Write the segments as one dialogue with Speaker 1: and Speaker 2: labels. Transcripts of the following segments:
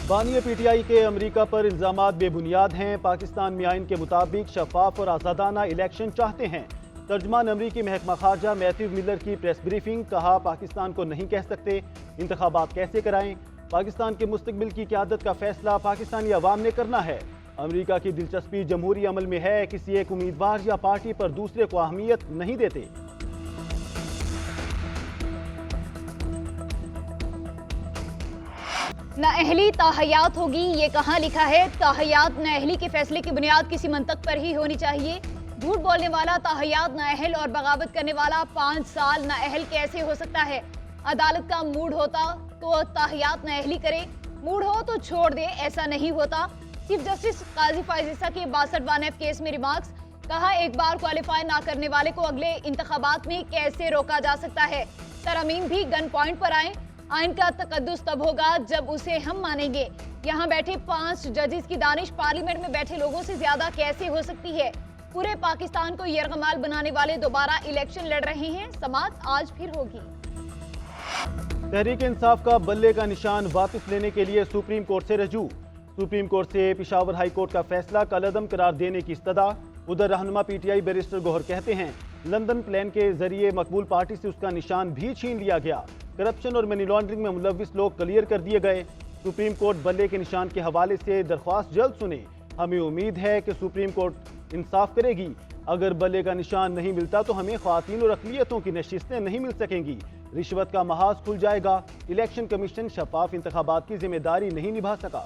Speaker 1: बानी पीटीआई के अमेरिका पर इल्जामात बेबुनियाद हैं। पाकिस्तान में आइन के मुताबिक शफाफ और आज़ादाना इलेक्शन चाहते हैं। तर्जमान अमरीकी महकमा खारजा मैथ्यू मिलर की प्रेस ब्रीफिंग, कहा पाकिस्तान को नहीं कह सकते इंतखाबात कैसे कराएं। पाकिस्तान के मुस्तकबिल की क़यादत का फैसला पाकिस्तानी अवाम ने करना है। अमरीका की दिलचस्पी जमहूरी अमल में है, किसी एक उम्मीदवार या पार्टी पर दूसरे को अहमियत नहीं देते।
Speaker 2: नाअहली ताहयात होगी, ये कहाँ लिखा है? ताहयात नाअहली के फैसले की बुनियाद किसी मंतक पर ही होनी चाहिए। झूठ बोलने वाला ताहयात नाअहल और बगावत करने वाला 5 साल नाअहल कैसे हो सकता है? अदालत का मूड होता तो ताहयात नाअहली करे, मूड हो तो छोड़ दे, ऐसा नहीं होता। चीफ जस्टिस काजी फायज़ के 62 केस में रिमार्क्स, कहा एक बार क्वालिफाई ना करने वाले को अगले इंतखाबात में कैसे रोका जा सकता है? तरमीम भी गन पॉइंट पर आए। आइन का तकद्दुस तब होगा जब उसे हम मानेंगे। यहाँ बैठे 5 जजेस की दानिश पार्लियामेंट में बैठे लोगों से ज्यादा कैसे हो सकती है? पूरे पाकिस्तान को यरगमाल बनाने वाले दोबारा इलेक्शन लड़ रहे हैं। समाअत आज फिर होगी।
Speaker 1: तहरीक इंसाफ का बल्ले का निशान वापस लेने के लिए सुप्रीम कोर्ट से रजू। सुप्रीम कोर्ट से पेशावर हाई कोर्ट का फैसला कलअदम करार देने की इस्तदा। उधर रहनुमा पीटीआई बैरिस्टर गौहर कहते हैं लंदन प्लान के जरिए मकबूल पार्टी से उसका निशान भी छीन लिया गया। करप्शन और मनी लॉन्ड्रिंग में मुलविस लोग क्लियर कर दिए गए। सुप्रीम कोर्ट बल्ले के निशान के हवाले से दरख्वास्त जल्द सुने। हमें उम्मीद है कि सुप्रीम कोर्ट इंसाफ करेगी। अगर बल्ले का निशान नहीं मिलता तो हमें ख्वातीन और अक़लियतों की नशिस्तें नहीं मिल सकेंगी। रिश्वत का महाज खुल जाएगा। इलेक्शन कमीशन शफाफ इंतखाबात की जिम्मेदारी नहीं निभा सका।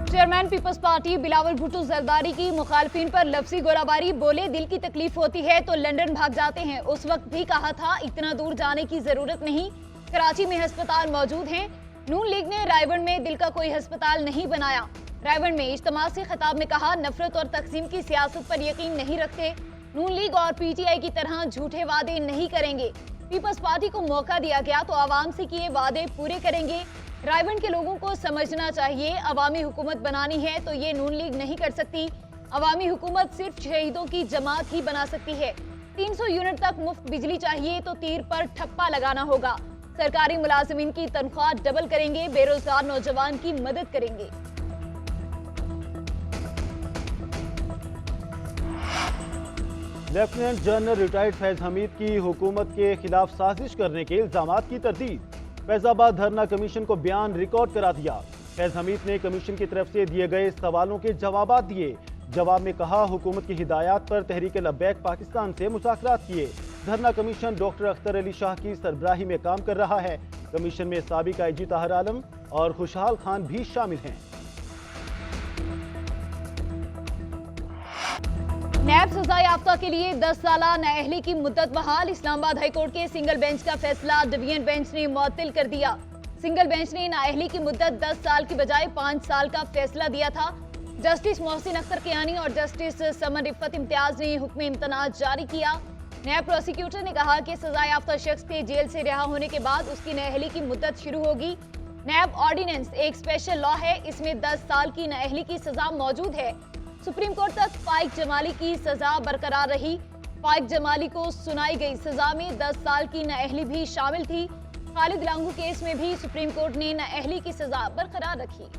Speaker 2: Chairman Peoples Party Bilawal Bhutto Zardari की मुखालफिन पर लफ्जी गोलाबारी, बोले दिल की तकलीफ होती है तो लंदन भाग जाते हैं। उस वक्त भी कहा था इतना दूर जाने की जरूरत नहीं, कराची में अस्पताल मौजूद हैं। नून लीग ने रायवन में दिल का कोई अस्पताल नहीं बनाया। रायवन में इज्तिमा से खिताब में कहा नफरत और तकसीम की सियासत पर यकीन नहीं रखते। नून लीग और पीटीआई की तरह झूठे वादे नहीं करेंगे। पीपल्स पार्टी को मौका दिया गया तो आवाम से किए वादे पूरे करेंगे। रायवन के लोगों को समझना चाहिए, अवामी हुकूमत बनानी है तो ये नून लीग नहीं कर सकती। अवामी हुकूमत सिर्फ शहीदों की जमात ही बना सकती है। 300 यूनिट तक मुफ्त बिजली चाहिए तो तीर पर ठप्पा लगाना होगा। सरकारी मुलाजिमीन की तनख्वाह डबल करेंगे, बेरोजगार नौजवान की मदद करेंगे।
Speaker 1: Lieutenant general retired Faiz Hamid की हुकूमत के खिलाफ साजिश करने के इल्जामात की तरदीद। फैजाबाद धरना कमीशन को बयान रिकॉर्ड करा दिया। फैज हमीद ने कमीशन की तरफ से दिए गए सवालों के जवाब दिए। जवाब में कहा हुकूमत की हिदायत पर तहरीक लब्बैक पाकिस्तान से मुज़ाकरात किए। धरना कमीशन डॉक्टर अख्तर अली शाह की सरबराही में काम कर रहा है। कमीशन में साबिक IG ताहिर आलम और खुशहाल खान भी शामिल हैं।
Speaker 2: नैब सजा याफ्ता के लिए 10 साला नाअहली की मुद्दत बहाल। इस्लामाबाद हाईकोर्ट के सिंगल बेंच का फैसला डिवीजन बेंच ने मुअत्तल कर दिया। सिंगल बेंच ने नाअहली की मुद्दत 10 साल की बजाय 5 साल का फैसला दिया था। जस्टिस मोहसिन अख्तर कियानी और जस्टिस समन रिफत इम्तियाज ने हुक्म इम्तनाज जारी किया। नैब प्रोसिक्यूटर ने कहा कि सजा याफ्ता शख्स के जेल से रिहा होने के बाद उसकी नाअहली की मुद्दत शुरू होगी। नैब ऑर्डिनेंस एक स्पेशल लॉ है, इसमें 10 साल की नाअहली की सजा मौजूद है। सुप्रीम कोर्ट तक फाइक जमाली की सजा बरकरार रही। फाइक जमाली को सुनाई गई सजा में 10 साल की नाअहली भी शामिल थी। खालिद लांगू केस में भी सुप्रीम कोर्ट ने नाअहली की सजा बरकरार रखी।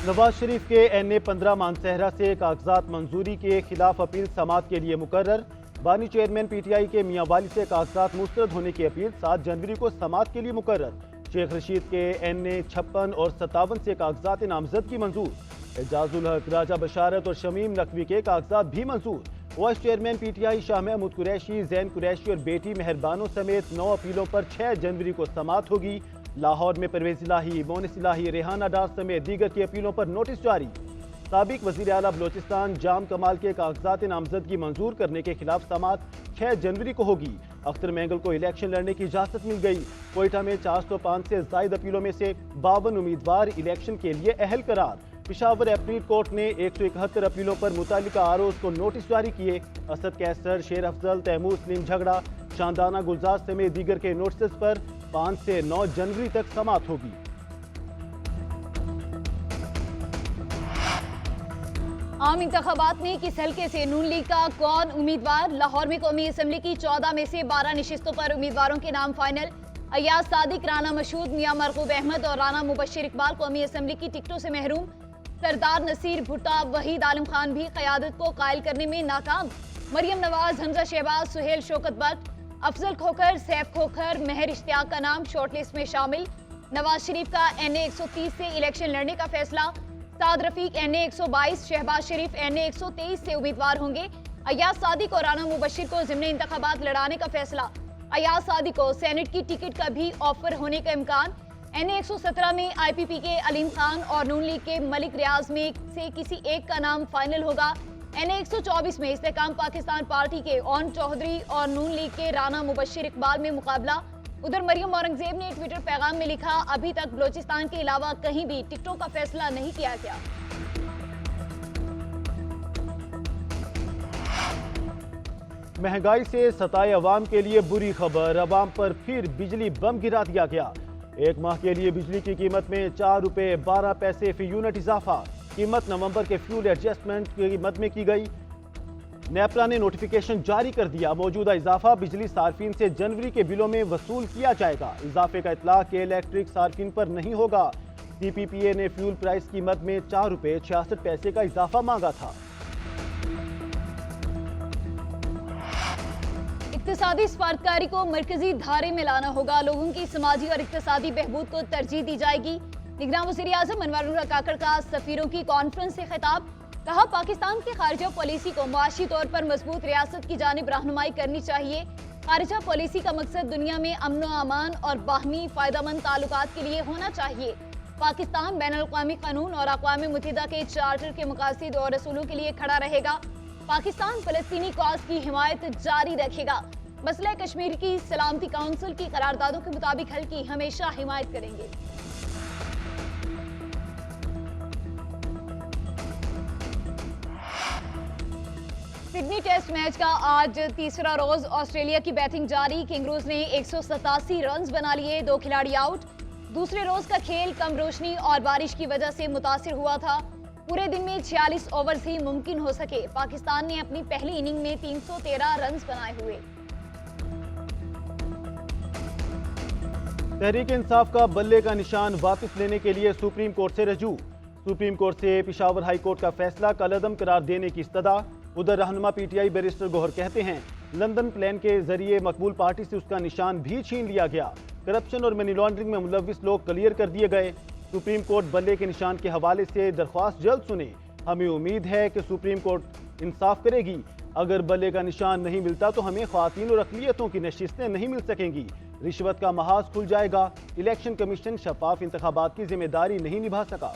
Speaker 1: नवाज शरीफ के NA 15 मानसहरा से कागजात मंजूरी के खिलाफ अपील समाअत के लिए मुकर्रर। बानी चेयरमैन PTI के मियां वाली से कागजात मुस्तरद होने की अपील 7 जनवरी को समाअत के लिए मुकर्रर। शेख रशीद के NA 56 और 57 से कागजात नामजद की मंजूर। एजाजुल हक, राजा बशारत और शमीम नकवी के कागजात भी मंजूर। Vice chairman PTI Shah Mahmood Qureshi, Zain Qureshi और बेटी मेहरबानों समेत 9 अपीलों पर 6 जनवरी को समाअत होगी। लाहौर में परवेज इलाही, मोनिस इलाही, रेहाना डार समेत दीगर की अपीलों पर नोटिस जारी। साबिक वज़ीर आला बलोचिस्तान जाम कमाल के कागजात नामजदगी मंजूर करने के खिलाफ समाअत 6 जनवरी को होगी। अख्तर मैंगल को इलेक्शन लड़ने की इजाजत मिल गई। कोयटा में 405 से जायद अपीलों में से 52 उम्मीदवार इलेक्शन के लिए अहल करार। पेशावर एपरीट कोर्ट ने 171 अपीलों पर मुतालिका आरोज को नोटिस जारी किए। असद कैसर, शेर अफजल, तैमूर सलीम झगड़ा, शानदाना गुलजार समेत दीगर के नोटिस पर 5 से 9 जनवरी तक समाअत होगी।
Speaker 2: आम इंतखाबात में किस हल्के से नून लीग का कौन उम्मीदवार? लाहौर में कौमी असम्बली की 14 में से 12 नशिस्तों पर उम्मीदवारों के नाम फाइनल। अयाज सादिक, राना मशहूद, मियां मरगूब अहमद और राना मुबशिर इकबाल कौमी असम्बली की टिकटों से महरूम। सरदार नसीर भुट्टा, वहीद आलम खान भी क़यादत को कायल करने में नाकाम। मरियम नवाज, हमजा शहबाज, सुहेल शौकत बट, अफजल खोखर, सैफ खोखर, मेहर इश्तियाक का नाम शॉर्टलिस्ट में शामिल। नवाज शरीफ का NA 130 से इलेक्शन लड़ने का फैसला। साद रफीक NA 122, शहबाज शरीफ NA 123 से उम्मीदवार होंगे। अयाज सादिक और राना मुबशिर को ज़िमनी इंतखाबात लड़ाने का फैसला। अयाज सादिक को सेनेट की टिकट का भी ऑफर होने का इम्कान। NA 117 में IPP के अलीम खान और नून लीग के मलिक रियाज में से किसी एक का नाम फाइनल होगा। NA 124 में इस्तेकाम पाकिस्तान पार्टी के ओन चौधरी और नून लीग के राना मुबशिर इकबाल में मुकाबला। उधर मरियम औरंगजेब ने ट्विटर पैगाम में लिखा, अभी तक बलोचिस्तान के अलावा कहीं भी टिकटों का फैसला नहीं किया गया।
Speaker 1: महंगाई से सताए अवाम के लिए बुरी खबर, अवाम पर फिर बिजली बम गिरा दिया गया। एक माह के लिए बिजली की कीमत में 4 रुपए 12 पैसे फी यूनिट इजाफा। कीमत नवंबर के फ्यूल एडजस्टमेंट की कीमत में की गई। नेपरा ने नोटिफिकेशन जारी कर दिया, मौजूदा इजाफा बिजली सार्फिन से जनवरी के बिलों में वसूल किया जाएगा। इजाफे का इतला के इलेक्ट्रिक सार्फिन पर नहीं होगा। CPPA ने फ्यूल प्राइस कीमत में 4 रुपए 66 पैसे का इजाफा मांगा था।
Speaker 2: इक्तिसादी सफारतकारी को मरकजी धारे में लाना होगा। लोगों की समाजी और इक्तिसादी बहबूद को तरजीह दी जाएगी। निगरान वज़ीर आज़म अनवर काकड़ का सफीरों की कॉन्फ्रेंस से खिताब। कहा, पाकिस्तान की खारिजा पॉलिसी को मुआशी तौर पर मजबूत रियासत की जानिब रहनुमाई करनी चाहिए। खारिजा पॉलिसी का मकसद दुनिया में अमन व अमान और बाहमी फायदामंद ताल्लुकात के लिए होना चाहिए। पाकिस्तान बैनुल-अक़वामी कानून और अक़वाम मुत्तहिदा के चार्टर के मकासद और रसूलों के लिए खड़ा रहेगा। पाकिस्तान फ़लस्तीनी कॉज की हिमायत जारी रखेगा। मसला कश्मीर की सलामती काउंसिल की करारदादों के मुताबिक हल की हमेशा हिमायत करेंगे। सिडनी टेस्ट मैच का आज तीसरा रोज ऑस्ट्रेलिया की बैटिंग जारी। किंगरूज ने 187 रन्स बना लिए, 2 खिलाड़ी आउट। दूसरे रोज का खेल कम रोशनी और बारिश की वजह से मुतासिर हुआ था। पूरे दिन में 46 ओवर्स ही मुमकिन हो सके। पाकिस्तान ने अपनी पहली इनिंग में 313 रन्स बनाए हुए।
Speaker 1: तहरीक इंसाफ का बल्ले का निशान वापस लेने के लिए सुप्रीम कोर्ट से रजू। सुप्रीम कोर्ट से पिशावर हाई कोर्ट का फैसला कलअदम करार देने की इस्तदा। उधर रहनुमा PTI बैरिस्टर गौहर कहते हैं, लंदन प्लान के जरिए मकबूल पार्टी से उसका निशान भी छीन लिया गया। करप्शन और मनी लॉन्ड्रिंग में मुलविस लोग क्लियर कर दिए गए। सुप्रीम कोर्ट बल्ले के निशान के हवाले से दरख्वास्त जल्द सुने। हमें उम्मीद है कि सुप्रीम कोर्ट इंसाफ करेगी। अगर बल्ले का निशान नहीं मिलता तो हमें ख्वातीन और अक़लियतों की नशिस्तें नहीं मिल सकेंगी। रिश्वत का महाज खुल जाएगा। इलेक्शन कमीशन शफाफ इंतखाबात की जिम्मेदारी नहीं निभा सका।